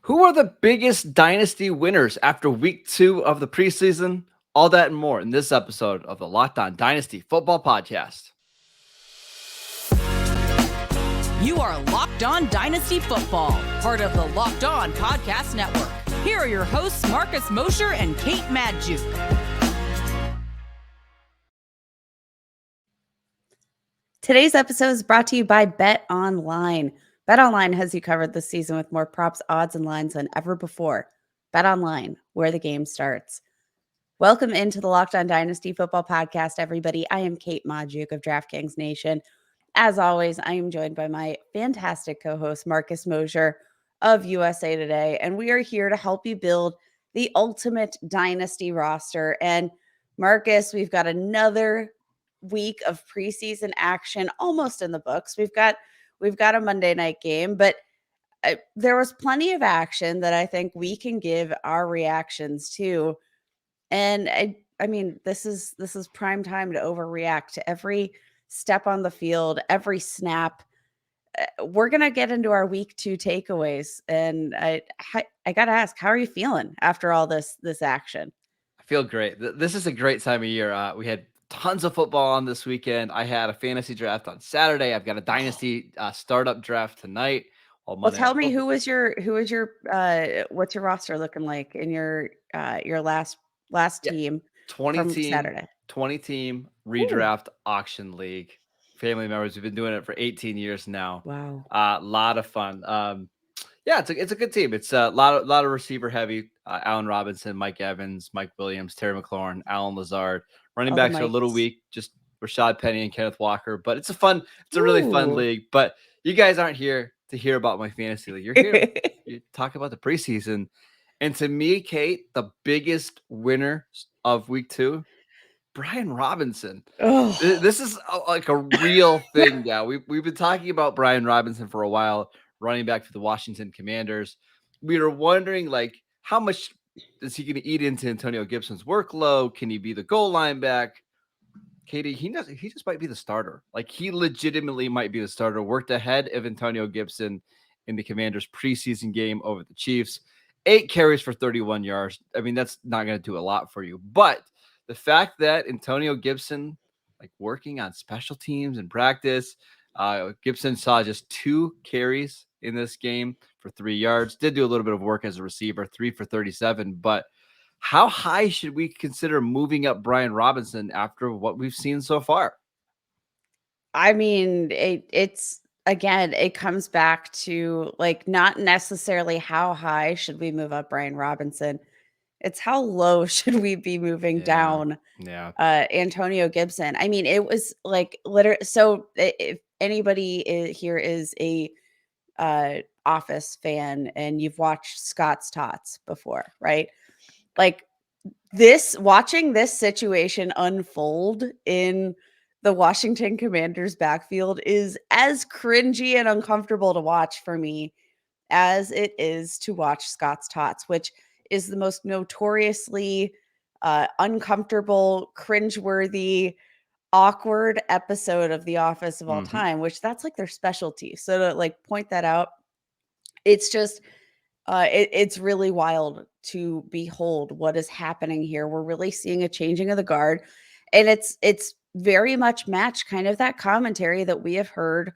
Who are the biggest dynasty winners after week 2 of the preseason? All that and more in this episode of the Locked On Dynasty Football Podcast. You are Locked On Dynasty Football, part of the Locked On Podcast Network. Here are your hosts, Mosher and Kate Magdziuk. Today's episode is brought to you by Bet Online. Bet Online has you covered this season with more props, odds, and lines than ever before. Bet Online, where the game starts. Welcome into the Locked On Dynasty Football Podcast, everybody. I am Kate Magdziuk of DraftKings Nation. As always, I am joined by my fantastic co-host, Mosher of USA Today, and we are here to help you build the ultimate dynasty roster. And Marcus, we've got another week of preseason action almost in the books. We've got a Monday night game, but there was plenty of action that I think we can give our reactions to. And I mean, this is prime time to overreact to every step on the field, every snap. We're going to get into our week 2 takeaways. And I got to ask, how are you feeling after all this action? I feel great. This is a great time of year. We had tons of football on this weekend. I had a fantasy draft on Saturday. I've got a dynasty startup draft tonight. Well, tell me, what's your roster looking like in your last team 20 from team Saturday? 20 team redraft auction league. Family members. We've been doing it for 18 years now. Wow. A lot of fun. Yeah, it's a good team. It's a lot of receiver heavy. Allen Robinson, Mike Evans, Mike Williams, Terry McLaurin, Alan Lazard. Running backs are a little weak, just Rashad Penny and Kenneth Walker. But it's a really fun league. But you guys aren't here to hear about my fantasy league. You're here to talk about the preseason. And to me, Kate, the biggest winner of week 2, Brian Robinson. Oh. This is like a real thing now. We've been talking about Brian Robinson for a while, running back for the Washington Commanders. We were wondering, like, how much is he going to eat into Antonio Gibson's workload? Can he be the goal line back? Katie, he just might be the starter. Like, he legitimately might be the starter. Worked ahead of Antonio Gibson in the Commanders preseason game over the Chiefs. 8 carries for 31 yards. I mean, that's not going to do a lot for you. But the fact that Antonio Gibson, like, working on special teams and practice, Gibson saw just 2 carries in this game for 3 yards. Did do a little bit of work as a receiver, 3 for 37. But how high should we consider moving up Brian Robinson after what we've seen so far? I mean, it's again, it comes back to, like, not necessarily how high should we move up Brian Robinson. It's how low should we be moving down Antonio Gibson. I mean, it was like literally. So if anybody here is a Office fan and you've watched Scott's Tots before, right? Like, watching this situation unfold in the Washington Commanders backfield is as cringy and uncomfortable to watch for me as it is to watch Scott's Tots, which is the most notoriously uncomfortable, cringeworthy, awkward episode of The Office of all time, which that's like their specialty. So to, like, point that out, it's just it's really wild to behold what is happening here. We're really seeing a changing of the guard, and it's very much matched kind of that commentary that we have heard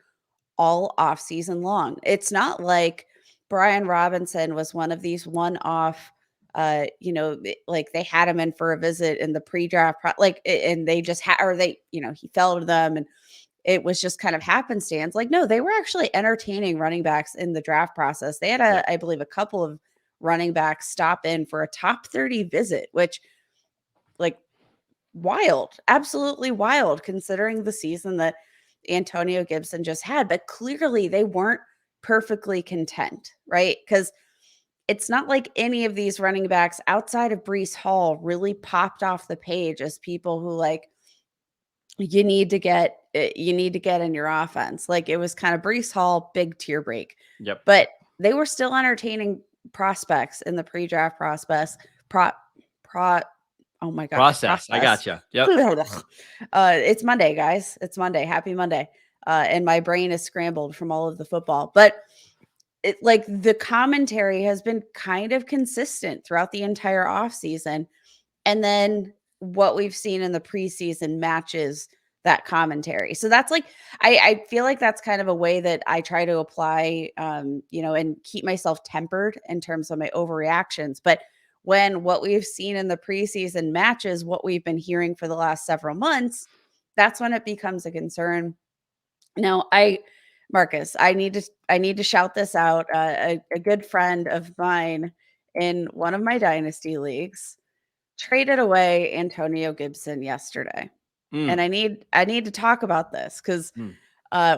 all off season long. It's not like Brian Robinson was one of these one-off, like they had him in for a visit in the pre-draft, and they just he fell to them and it was just kind of happenstance. Like, no, they were actually entertaining running backs in the draft process. They had I believe a couple of running backs stop in for a top 30 visit, which, like, wild, absolutely wild considering the season that Antonio Gibson just had. But clearly they weren't perfectly content, right? Because it's not like any of these running backs outside of Breece Hall really popped off the page as people who, like, you need to get in your offense. Like, it was kind of Breece Hall, big tier break. Yep. But they were still entertaining prospects in the pre-draft process. Oh my God. Process. I gotcha. Yep. It's Monday, guys. It's Monday. Happy Monday. And my brain is scrambled from all of the football. But like the commentary has been kind of consistent throughout the entire offseason. And then what we've seen in the preseason matches that commentary. So that's like, I feel like that's kind of a way that I try to apply, and keep myself tempered in terms of my overreactions. But when what we've seen in the preseason matches what we've been hearing for the last several months, that's when it becomes a concern. Now, Marcus, I need to shout this out. A good friend of mine in one of my dynasty leagues traded away Antonio Gibson yesterday. And Mm, I need to talk about this because mm. uh,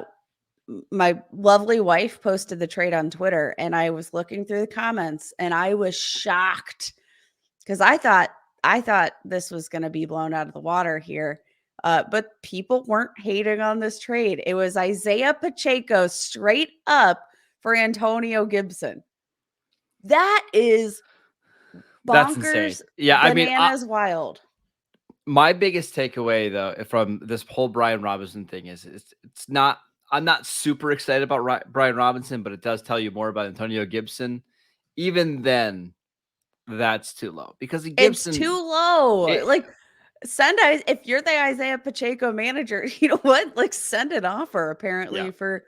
my lovely wife posted the trade on Twitter, and I was looking through the comments, and I was shocked because I thought this was going to be blown out of the water here. But people weren't hating on this trade. It was Isaiah Pacheco straight up for Antonio Gibson. That is That's insane. bonkers, Yeah, I mean, bananas, wild. my biggest takeaway though from this whole Brian Robinson thing is it's not. I'm not super excited about Brian Robinson, but it does tell you more about Antonio Gibson. Even then, that's too low because It's Gibson. too low. It, Like, if you're the Isaiah Pacheco manager, you know what? Like, send an offer yeah, apparently for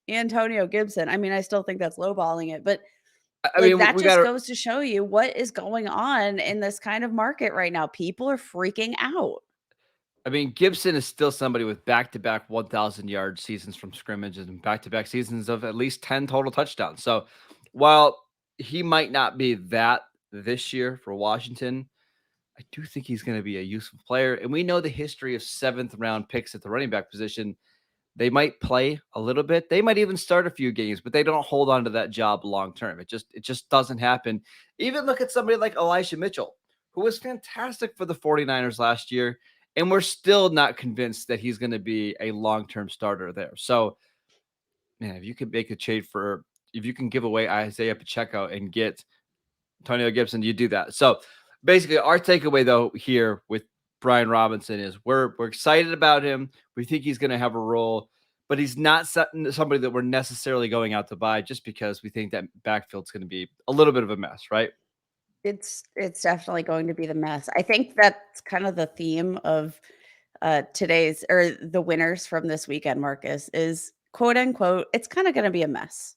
Antonio Gibson. I mean, I still think that's lowballing it, but I like mean, that we just got to. goes to show you what is going on in this kind of market right now. People are freaking out. I mean, Gibson is still somebody with back-to-back 1,000-yard seasons from scrimmage and back-to-back seasons of at least 10 total touchdowns. So, while he might not be that this year for Washington, I do think he's going to be a useful player. And we know the history of seventh-round picks at the running back position. They might play a little bit. They might even start a few games, but they don't hold on to that job long term. It just doesn't happen. Even look at somebody like Elijah Mitchell, who was fantastic for the 49ers last year, and we're still not convinced that he's going to be a long-term starter there. So, man, if you could make a trade for if you can give away Isaiah Pacheco and get Antonio Gibson, you do that. So basically, our takeaway though here with Brian Robinson is we're excited about him. We think he's going to have a role, but he's not somebody that we're necessarily going out to buy just because we think that backfield's going to be a little bit of a mess, right? It's definitely going to be the mess. I think that's kind of the theme of today's or the winners from this weekend, Marcus, is quote unquote, it's kind of going to be a mess.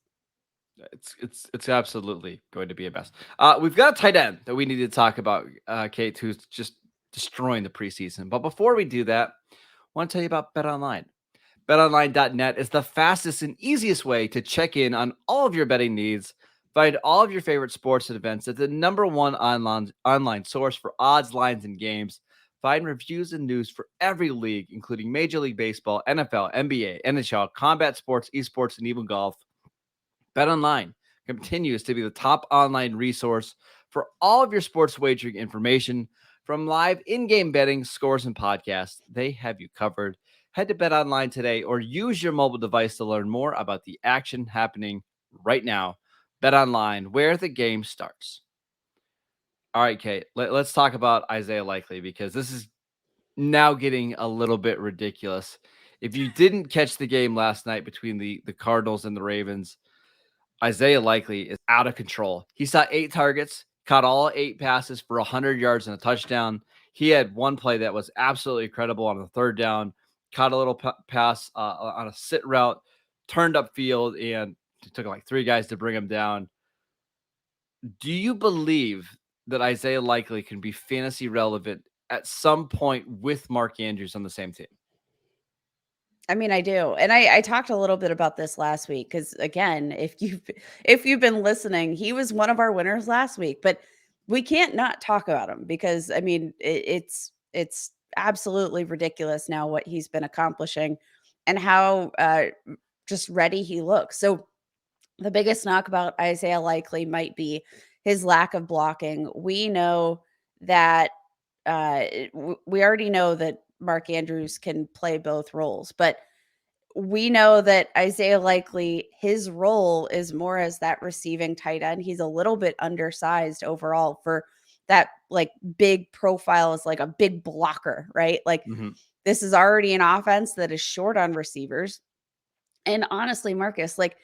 It's absolutely going to be a mess. We've got a tight end that we need to talk about, Kate, who's just destroying the preseason. But before we do that, I want to tell you about BetOnline. BetOnline.net is the fastest and easiest way to check in on all of your betting needs. Find all of your favorite sports and events at the number one online source for odds, lines, and games. Find reviews and news for every league, including Major League Baseball, NFL, NBA, NHL, combat sports, esports, and even golf. BetOnline continues to be the top online resource for all of your sports wagering information. From live in-game betting, scores, and podcasts, they have you covered. Head to BetOnline today or use your mobile device to learn more about the action happening right now. BetOnline, where the game starts. All right, Kate, let's talk about Isaiah Likely because this is now getting a little bit ridiculous. If you didn't catch the game last night between the Cardinals and the Ravens, Isaiah Likely is out of control. He saw 8 targets, caught all 8 passes for 100 yards and a touchdown. He had one play that was absolutely incredible on the third down, caught a little pass on a sit route, turned up field, and it took like 3 guys to bring him down. Do you believe that Isaiah Likely can be fantasy relevant at some point with Mark Andrews on the same team? I mean, I do. And I talked a little bit about this last week because again, if you've been listening, he was one of our winners last week, but we can't not talk about him because I mean, it's absolutely ridiculous now what he's been accomplishing and how just ready he looks. So the biggest knock about Isaiah Likely might be his lack of blocking. We know that we already know that Mark Andrews can play both roles, but we know that Isaiah Likely, his role is more as that receiving tight end. He's a little bit undersized overall for that like big profile as like a big blocker, right? Like Mhm. this is already an offense that is short on receivers. And honestly, Marcus, like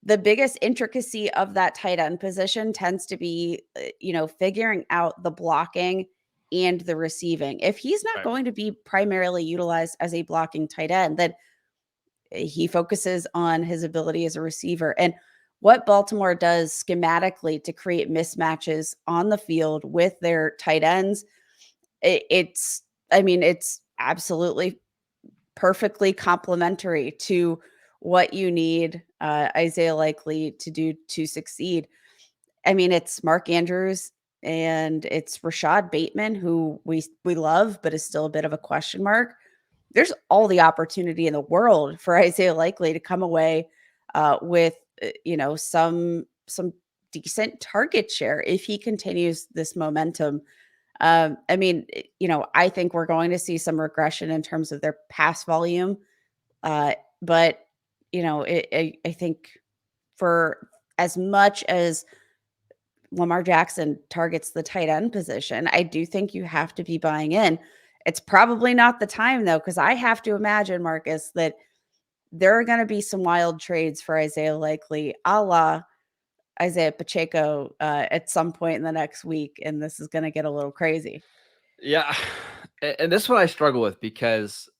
the biggest intricacy of that tight end position tends to be, figuring out the blocking and the receiving. If he's not Right. going to be primarily utilized as a blocking tight end, then he focuses on his ability as a receiver. And what Baltimore does schematically to create mismatches on the field with their tight ends, it's absolutely perfectly complementary to what you need Isaiah Likely to do to succeed. I mean, it's Mark Andrews and it's Rashad Bateman, who we love, but is still a bit of a question mark. There's all the opportunity in the world for Isaiah Likely to come away with some decent target share if he continues this momentum. I think we're going to see some regression in terms of their pass volume. But I think for as much as Lamar Jackson targets the tight end position, I do think you have to be buying in. It's probably not the time though, because I have to imagine, Marcus, that there are going to be some wild trades for Isaiah Likely, a la Isaiah Pacheco, at some point in the next week, and this is going to get a little crazy. Yeah, and this one I struggle with because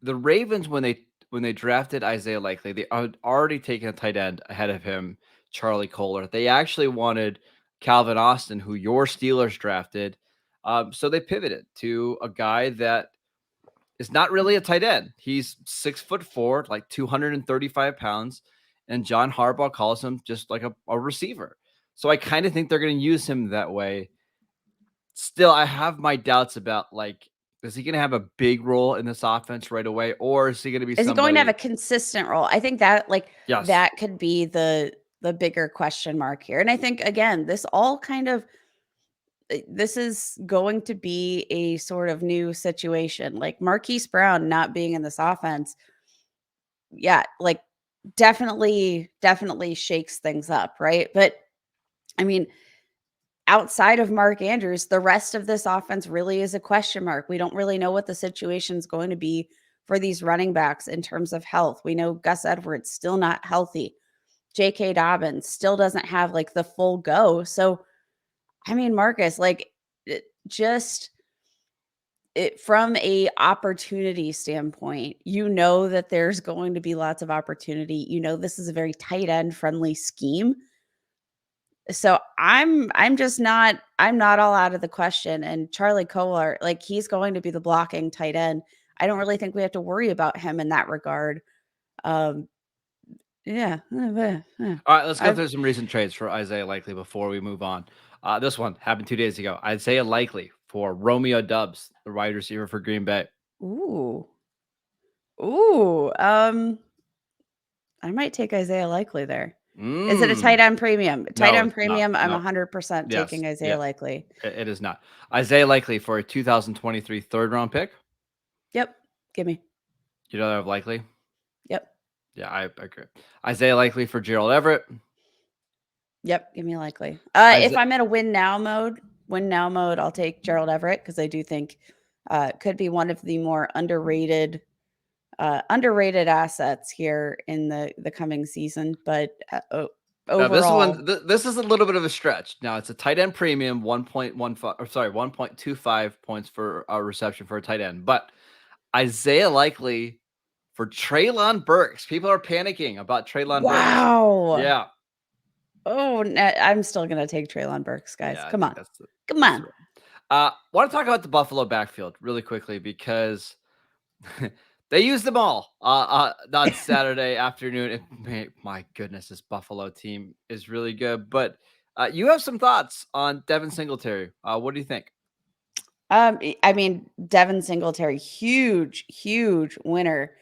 the Ravens, when they drafted Isaiah Likely, they had already taken a tight end ahead of him, Charlie Kolar. They actually wanted Calvin Austin, who your Steelers drafted. So they pivoted to a guy that is not really a tight end. He's 6'4", like 235 pounds, and John Harbaugh calls him just like a receiver. So I kind of think they're going to use him that way. Still, I have my doubts about, like, is he going to have a big role in this offense right away, or is he going to be Is he going to have a somebody? consistent role? I think that Yes. that could be the bigger question mark here. And I think again, this all kind of this is going to be a sort of new situation. Like Marquise Brown not being in this offense, yeah, like definitely shakes things up, right? But I mean, outside of Mark Andrews, the rest of this offense really is a question mark. We don't really know what the situation is going to be for these running backs in terms of health. We know Gus Edwards still not healthy. J.K. Dobbins still doesn't have like the full go. So, I mean, Marcus, from a opportunity standpoint, that there's going to be lots of opportunity. This is a very tight end friendly scheme. So I'm just not all out of the question. And Charlie Kolar, like he's going to be the blocking tight end. I don't really think we have to worry about him in that regard. Yeah. All right, let's go through some recent trades for Isaiah Likely before we move on. This one happened 2 days ago. Isaiah Likely for Romeo Doubs, the wide receiver for Green Bay. Ooh. I might take Isaiah Likely there. Is it a tight end premium? Tight No, end it's not. premium, I'm No. 100% Yes. taking Isaiah Yes. Likely. It is not. Isaiah Likely for a 2023 third-round pick. Yep. Give me. You don't have Likely? Yep. Yeah, I agree. Isaiah Likely for Gerald Everett. Yep. Give me Likely. If I'm in a win now mode, I'll take Gerald Everett because I do think could be one of the more underrated assets here in the coming season. But overall, this is a little bit of a stretch. Now it's a tight end premium, 1.25 points for a reception for a tight end. But Isaiah Likely for Treylon Burks. People are panicking about Treylon Burks. wow. Yeah. Oh, I'm still gonna take Treylon Burks, guys. Yeah, Come on. Come on. Want to talk about the Buffalo backfield really quickly because they used them all on Saturday afternoon. My goodness, this Buffalo team is really good. But you have some thoughts on Devin Singletary. What do you think? I mean, Devin Singletary, huge winner.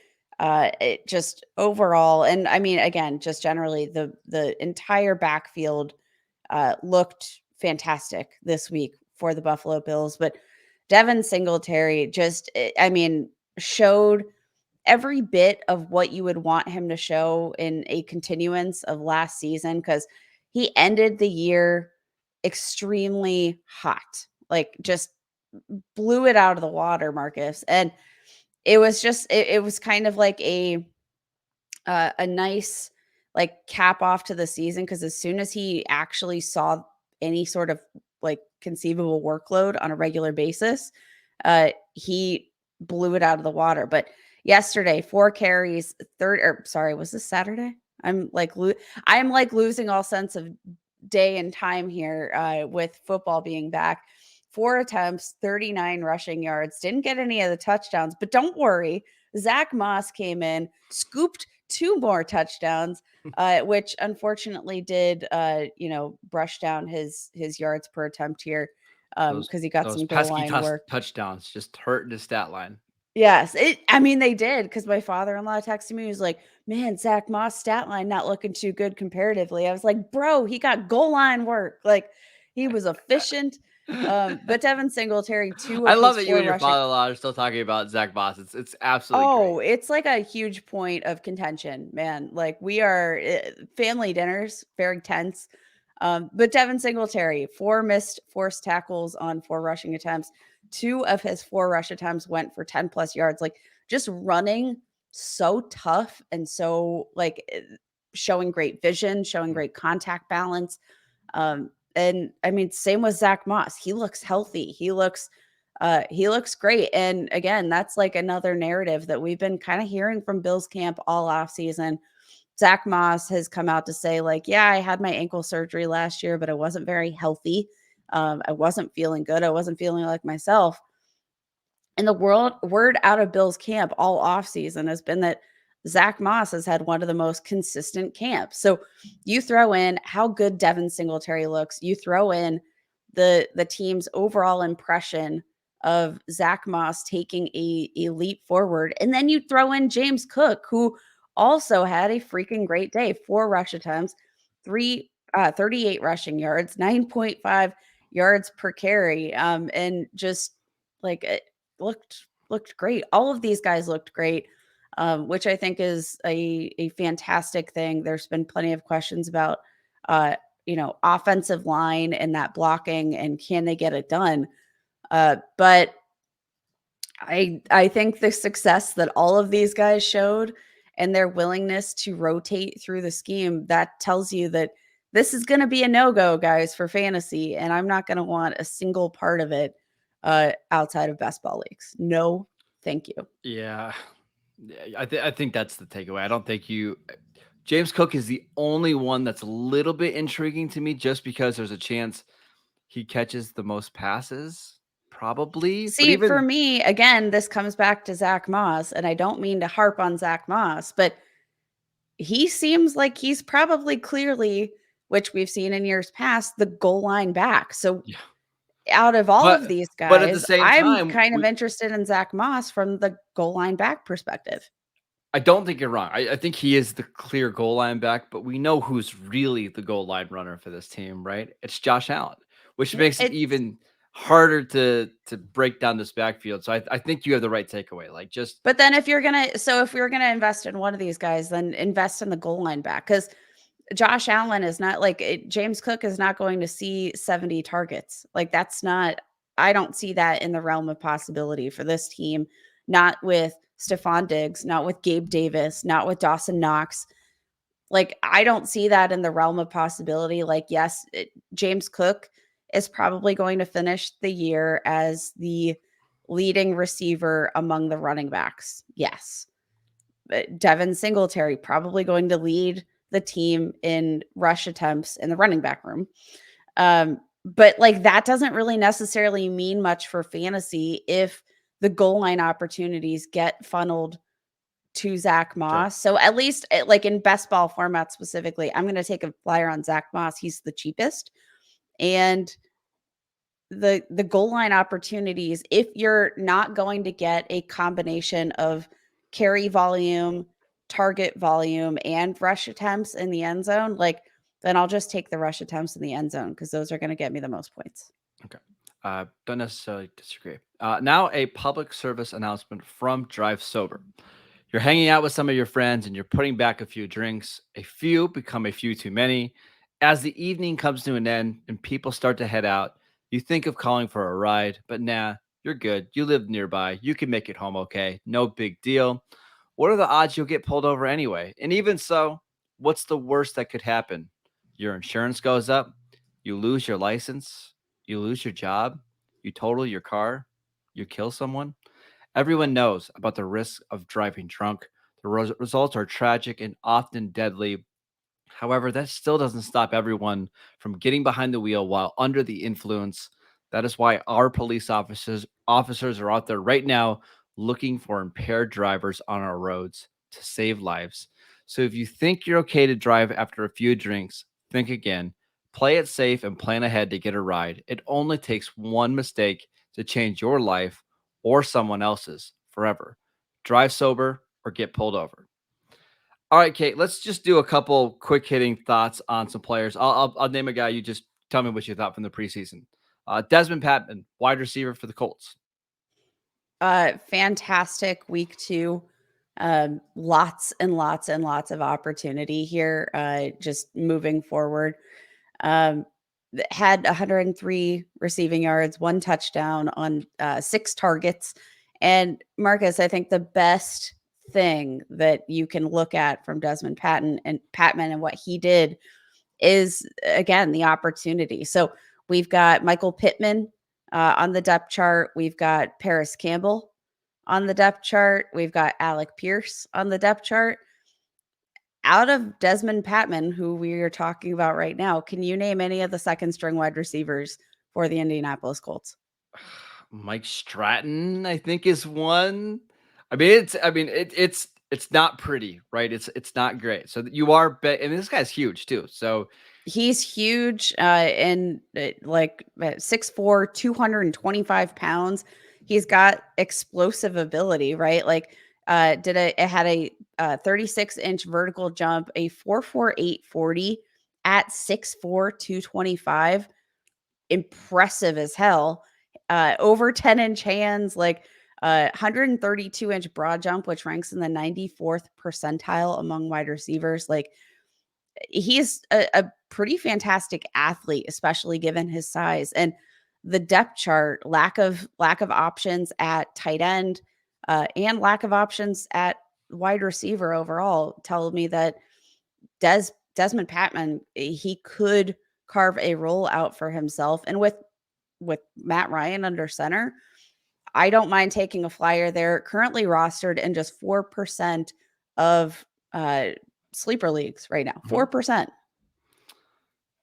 It just overall, and I mean, again, just generally, the entire backfield looked fantastic this week for the Buffalo Bills. But Devin Singletary just, showed every bit of what you would want him to show in a continuance of last season because he ended the year extremely hot, like just blew it out of the water, Marcus. And it was just it was kind of like a nice like cap off to the season, because as soon as he actually saw any sort of like conceivable workload on a regular basis, he blew it out of the water. But yesterday, 4 carries, was this Saturday? I'm like losing all sense of day and time here with football being back. 4 attempts, 39 rushing yards, didn't get any of the touchdowns, but don't worry. Zack Moss came in, scooped 2 more touchdowns, which unfortunately did, brush down his yards per attempt here because he got those some goal pesky line work. touchdowns just hurting his stat line. Yes, they did, because my father-in-law texted me. He was like, man, Zack Moss stat line not looking too good comparatively. I was like, bro, he got goal line work. Like, he was efficient. But Devin Singletary, 2 I of love his that you 4 and your rushing. father-in-law are still talking about Zack Moss. It's absolutely great. It's like a huge point of contention, man. Like, we are family dinners, very tense. But Devin Singletary, 4 missed forced tackles on 4 rushing attempts. 2 of his 4 rush attempts went for 10 plus yards. Like, just running so tough and so showing great vision, showing great contact balance. And I mean, same with Zack Moss. He looks healthy. He looks great. And again, that's like another narrative that we've been kind of hearing from Bills camp all off season. Zack Moss has come out to say, like, yeah, I had my ankle surgery last year, but I wasn't very healthy. I wasn't feeling good. I wasn't feeling like myself. And the word out of Bills camp all offseason has been that Zack Moss has had one of the most consistent camps. So you throw in how good Devin Singletary looks, you throw in the team's overall impression of Zack Moss taking a leap forward, and then you throw in James Cook, who also had a freaking great day. 4 rush attempts, 38 rushing yards, 9.5 yards per carry, and just like it looked great. All of these guys looked great, which I think is a fantastic thing. There's been plenty of questions about offensive line and that blocking and can they get it done. But I think the success that all of these guys showed and their willingness to rotate through the scheme, that tells you that this is going to be a no-go, guys, for fantasy. And I'm not going to want a single part of it outside of best ball leagues. No, thank you. Yeah. I think that's the takeaway. I don't think James Cook is the only one that's a little bit intriguing to me, just because there's a chance he catches the most passes. Probably. See, for me, again, this comes back to Zack Moss, and I don't mean to harp on Zack Moss, but he seems like he's probably clearly, which we've seen in years past, the goal line back. So out of all of these guys, but at the same I'm time, kind of interested in Zack Moss from the goal line back perspective. I don't think you're wrong. I think he is the clear goal line back, but we know who's really the goal line runner for this team, right? It's Josh Allen, which makes it even harder to break down this backfield. So I think you have the right takeaway. But then if you're gonna invest in one of these guys, then invest in the goal line back, because Josh Allen is not James Cook is not going to see 70 targets. Like, that's not, I don't see that in the realm of possibility for this team. Not with Stephon Diggs, not with Gabe Davis, not with Dawson Knox. Like, I don't see that in the realm of possibility. Like, yes, James Cook is probably going to finish the year as the leading receiver among the running backs. Yes. But Devin Singletary probably going to lead the team in rush attempts in the running back room. But like, that doesn't really necessarily mean much for fantasy if the goal line opportunities get funneled to Zack Moss. Sure. So at least like in best ball format specifically, I'm going to take a flyer on Zack Moss. He's the cheapest. And the goal line opportunities, if you're not going to get a combination of carry volume, target volume, and rush attempts in the end zone, like, then I'll just take the rush attempts in the end zone, because those are going to get me the most points. Okay. Don't necessarily disagree. Now a public service announcement from Drive Sober. You're hanging out with some of your friends and you're putting back a few drinks. A few become a few too many. As the evening comes to an end and people start to head out, you think of calling for a ride, but nah, you're good. You live nearby. You can make it home okay. No big deal. What are the odds you'll get pulled over anyway? And even so, what's the worst that could happen? Your insurance goes up, you lose your license, you lose your job, you total your car, you kill someone. Everyone knows about the risk of driving drunk. The results are tragic and often deadly. However, that still doesn't stop everyone from getting behind the wheel while under the influence. That is why our police officers are out there right now looking for impaired drivers on our roads to save lives. So if you think you're okay to drive after a few drinks, think again. Play it safe and plan ahead to get a ride. It only takes one mistake to change your life or someone else's forever. Drive sober or get pulled over. All right, Kate, let's just do a couple quick hitting thoughts on some players. I'll name a guy. You just tell me what you thought from the preseason. Desmond Patman, wide receiver for the Colts. Fantastic week 2. Lots and lots and lots of opportunity here. Just moving forward. Had 103 receiving yards, 1 touchdown on 6 targets. And Marcus, I think the best thing that you can look at from Desmond Patman and what he did is, again, the opportunity. So we've got Michael Pittman on the depth chart. We've got Paris Campbell on the depth chart. We've got Alec Pierce on the depth chart. Out of Desmond Patman, who we are talking about right now, can you name any of the second string wide receivers for the Indianapolis Colts? Mike Stratton, I think, is one. It's not pretty, right? It's not great. So you are and this guy's huge too. So he's huge, and like 6'4", 225 pounds. He's got explosive ability, right? Like, it had a 36-inch vertical jump, a 4.48 40 at 6'4", 225. Impressive as hell. Over 10-inch hands, like 132-inch broad jump, which ranks in the 94th percentile among wide receivers. Like, he's a pretty fantastic athlete, especially given his size. And the depth chart, lack of options at tight end, and lack of options at wide receiver overall, tell me that Desmond Patman, he could carve a role out for himself. And with Matt Ryan under center, I don't mind taking a flyer there. Currently rostered in just 4% of sleeper leagues right now. 4%.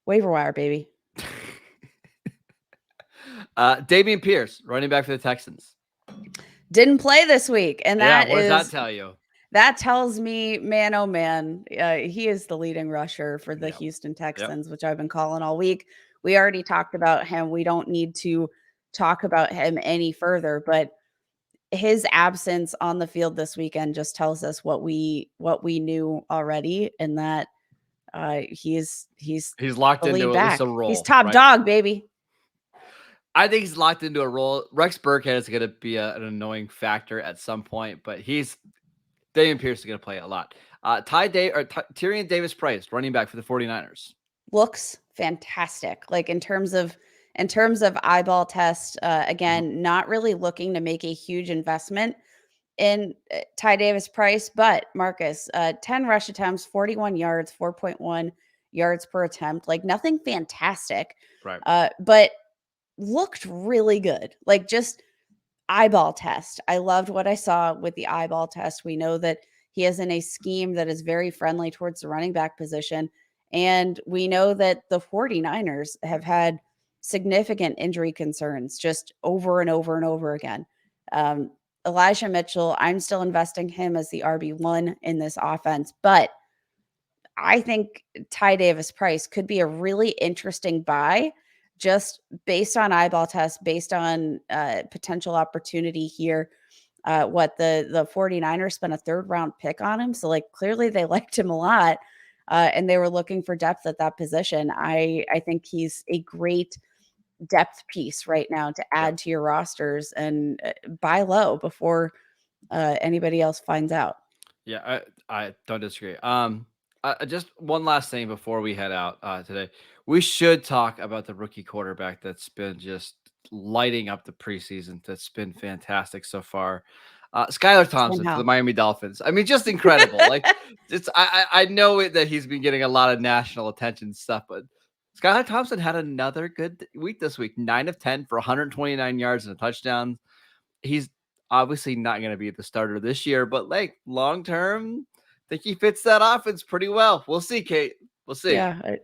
Waiver wire, baby. Damian Pierce, running back for the Texans. Didn't play this week. And what does that tell you? That tells me, man, oh man, he is the leading rusher for the Houston Texans, which I've been calling all week. We already talked about him. We don't need to talk about him any further, but his absence on the field this weekend just tells us what we knew already, and that he's locked into at least a role. He's top dog, baby. I think he's locked into a role. Rex Burkhead is going to be an annoying factor at some point, but Damian Pierce is going to play a lot. Tyrion Davis-Price, running back for the 49ers. Looks fantastic. Like, in terms of eyeball test, again, not really looking to make a huge investment in Ty Davis-Price, but Marcus, 10 rush attempts, 41 yards, 4.1 yards per attempt. Like, nothing fantastic, right? But looked really good. Like, just eyeball test. I loved what I saw with the eyeball test. We know that he is in a scheme that is very friendly towards the running back position. And we know that the 49ers have had significant injury concerns just over and over and over again. Elijah Mitchell, I'm still investing him as the RB1 in this offense, but I think Ty Davis-Price could be a really interesting buy, just based on eyeball test, based on potential opportunity here. The 49ers spent a 3rd round pick on him. So, like, clearly they liked him a lot, and they were looking for depth at that position. I think he's a great depth piece right now to add to your rosters and buy low before anybody else finds out. Yeah, I don't disagree. Just one last thing before we head out today. We should talk about the rookie quarterback that's been just lighting up the preseason. That's been fantastic so far. Skylar Thompson for Somehow. the Miami Dolphins. I mean, just incredible. Like, I know that he's been getting a lot of national attention and stuff, but Skylar Thompson had another good week this week. 9 of 10 for 129 yards and a touchdown. He's obviously not going to be the starter this year, but like long term, I think he fits that offense pretty well. We'll see, Kate. We'll see. Yeah.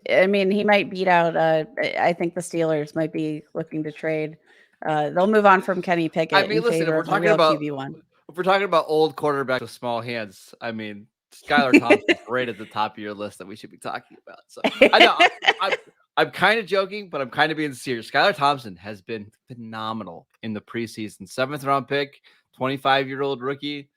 I mean, he might beat out. I think the Steelers might be looking to trade. They'll move on from Kenny Pickett I mean, in listen, if favor we're of the talking real about QB1. if we're talking about old quarterbacks with small hands, I mean, Skylar Thompson's right at the top of your list that we should be talking about. So I know I'm kind of joking, but I'm kind of being serious. Skylar Thompson has been phenomenal in the preseason. 7th round pick, 25-year-old rookie.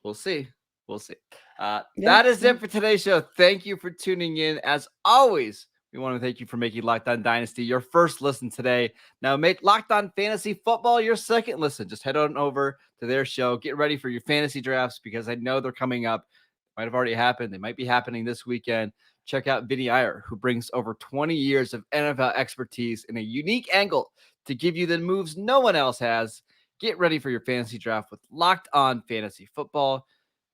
We'll see. We'll see. That is it for today's show. Thank you for tuning in. As always, we want to thank you for making Locked On Dynasty your first listen today. Now make Locked On Fantasy Football your second listen. Just head on over to their show. Get ready for your fantasy drafts because I know they're coming up. Might have already happened. They might be happening this weekend. Check out Vinny Iyer, who brings over 20 years of NFL expertise in a unique angle to give you the moves no one else has. Get ready for your fantasy draft with Locked On Fantasy Football.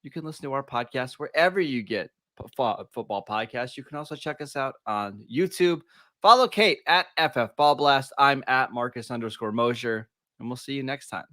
You can listen to our podcast wherever you get football podcasts. You can also check us out on YouTube. Follow Kate at FF Ball Blast. I'm at Marcus _Mosher, and we'll see you next time.